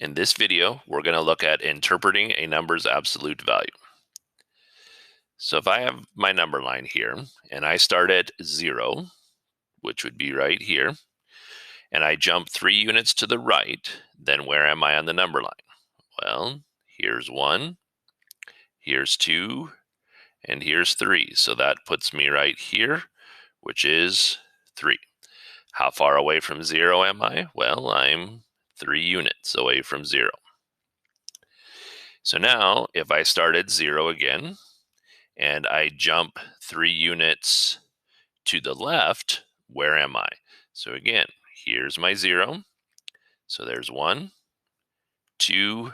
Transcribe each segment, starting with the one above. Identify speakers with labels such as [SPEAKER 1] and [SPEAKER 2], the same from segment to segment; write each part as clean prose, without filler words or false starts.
[SPEAKER 1] In this video, we're going to look at interpreting a number's absolute value. So if I have my number line here, and I start at 0, which would be right here, and I jump 3 units to the right, then where am I on the number line? Well, here's 1, here's 2, and here's 3. So that puts me right here, which is 3. How far away from 0 am I? Well, I'm 3 units away from 0. So now, if I start at 0 again, and I jump 3 units to the left, where am I? So again, here's my 0. So there's 1, 2,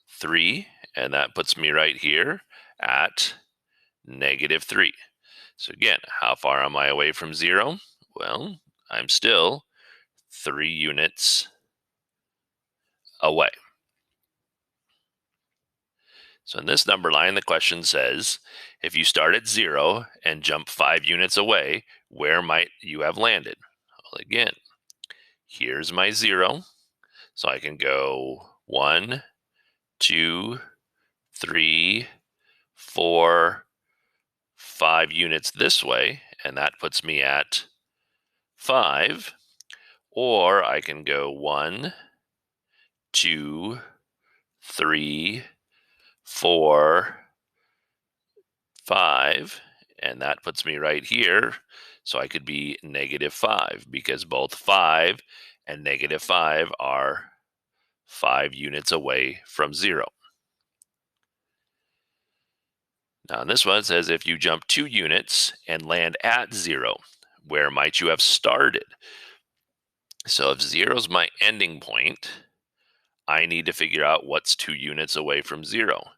[SPEAKER 1] 3, and that puts me right here at -3. So again, how far am I away from 0? Well, I'm still 3 units away. So in this number line, the question says, if you start at 0 and jump 5 units away, where might you have landed? Well, again, here's my 0. So I can go 1, 2, 3, 4, 5 units this way, and that puts me at 5. Or I can go 1, 2, 3, 4, 5, and that puts me right here. So I could be -5 because both 5 and -5 are 5 units away from 0. Now, this one says if you jump 2 units and land at 0, where might you have started? So if 0 is my ending point, I need to figure out what's 2 units away from 0.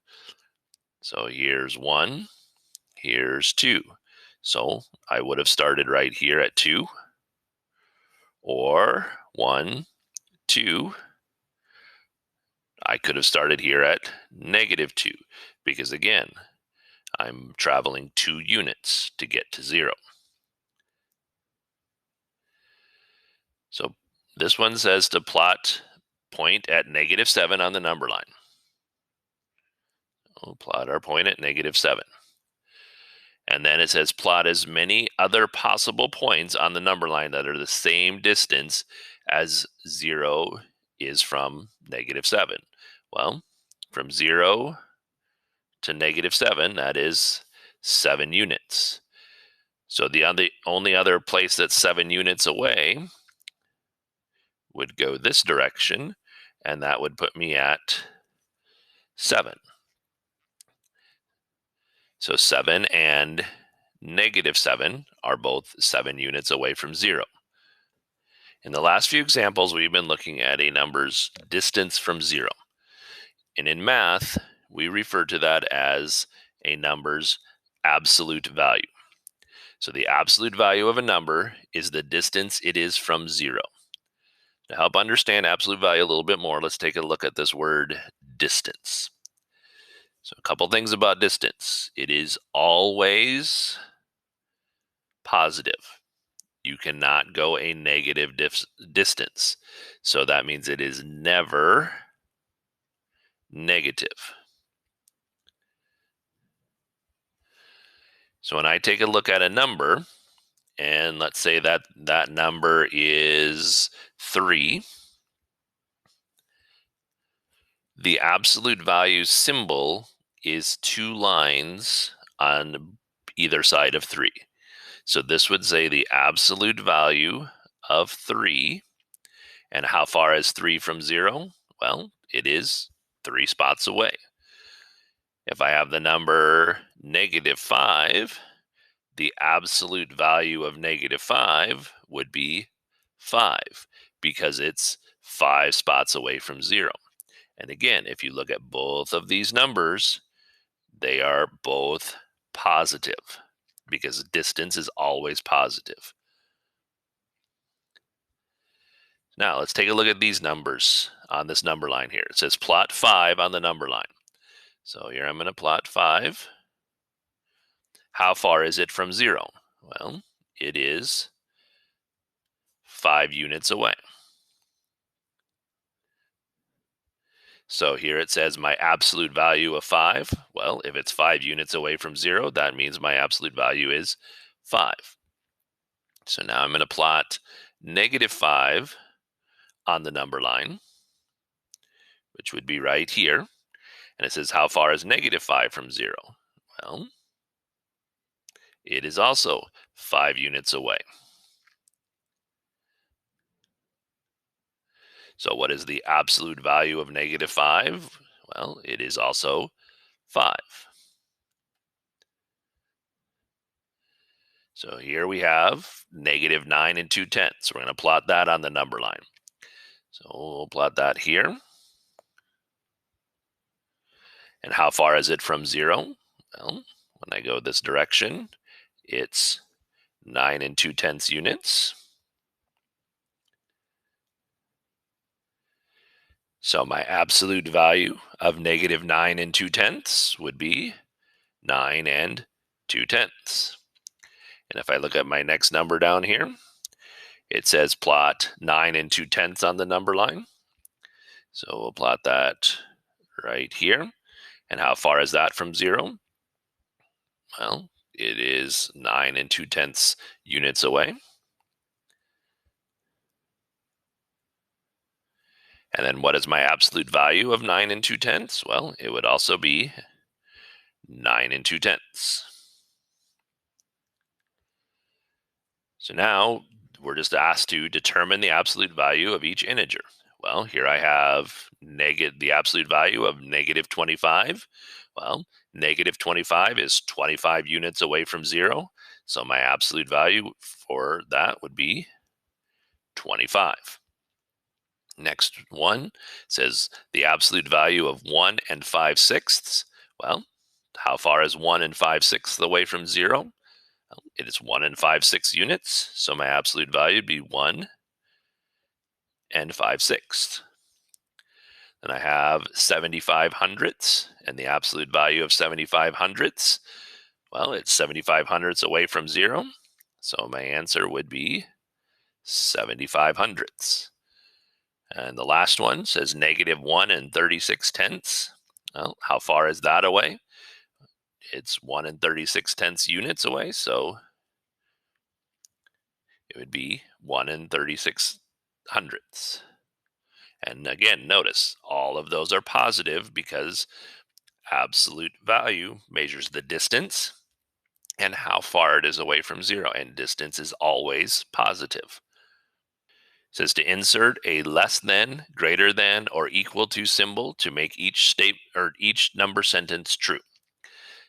[SPEAKER 1] So here's 1, here's 2. So I would have started right here at 2, or 1, 2. I could have started here at -2, because again, I'm traveling 2 units to get to 0. So this one says to plot point at -7 on the number line. We'll plot our point at -7. And then it says plot as many other possible points on the number line that are the same distance as 0 is from -7. Well, from 0 to -7, that is 7 units. So the only other place that's 7 units away would go this direction, and that would put me at 7. So 7 and -7 are both 7 units away from 0. In the last few examples, we've been looking at a number's distance from 0. And in math, we refer to that as a number's absolute value. So the absolute value of a number is the distance it is from 0. To help understand absolute value a little bit more, let's take a look at this word distance. So a couple things about distance. It is always positive. You cannot go a negative distance. So that means it is never negative. So when I take a look at a number, and let's say that that number is 3, the absolute value symbol is 2 lines on either side of 3. So this would say the absolute value of 3. And how far is 3 from 0? Well, it is 3 spots away. If I have the number -5, the absolute value of -5 would be 5, because it's 5 spots away from 0. And again, if you look at both of these numbers, they are both positive, because distance is always positive. Now, let's take a look at these numbers on this number line here. It says plot 5 on the number line. So here I'm going to plot 5. How far is it from 0? Well, it is 5 units away. So here it says my absolute value of 5. Well, if it's 5 units away from 0, that means my absolute value is 5. So now I'm going to plot -5 on the number line, which would be right here. And it says, how far is -5 from 0? Well, it is also 5 units away. So what is the absolute value of -5? Well, it is also 5. So here we have -9 2/10. We're going to plot that on the number line. So we'll plot that here. And how far is it from 0? Well, when I go this direction, it's 9 2/10 units. So my absolute value of -9 2/10 would be 9 2/10. And if I look at my next number down here, it says plot 9 2/10 on the number line. So we'll plot that right here. And how far is that from 0? Well, it is 9 2/10 units away. And then what is my absolute value of 9 2/10? Well, it would also be 9 2/10. So now we're just asked to determine the absolute value of each integer. Well, here I have the absolute value of -25. Well, -25 is 25 units away from 0. So my absolute value for that would be 25. Next one says the absolute value of 1 5/6. Well, how far is 1 5/6 away from 0? Well, it is 1 5/6 units. So my absolute value would be 1 5/6. Then I have 75 hundredths, and the absolute value of 75 hundredths. Well, it's 75 hundredths away from 0. So my answer would be 75 hundredths. And the last one says -1 36/10. Well, how far is that away? It's 1 36/10 units away, so it would be 1 36 hundredths. And again, notice all of those are positive because absolute value measures the distance and how far it is away from 0, and distance is always positive. It says to insert a less than, greater than, or equal to symbol to make each number sentence true.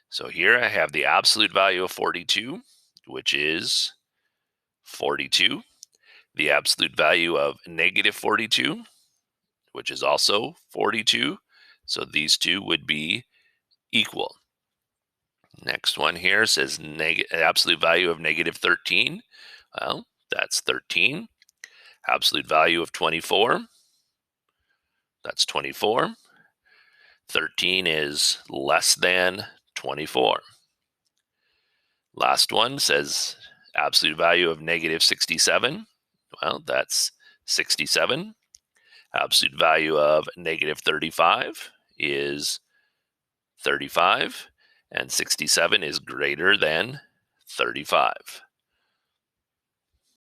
[SPEAKER 1] So here I have the absolute value of 42, which is 42. The absolute value of -42, which is also 42. So these two would be equal. Next one here says absolute value of -13. Well, that's 13. Absolute value of 24. That's 24. 13 is less than 24. Last one says absolute value of -67. Well, that's 67. Absolute value of -35 is 35. And 67 is greater than 35.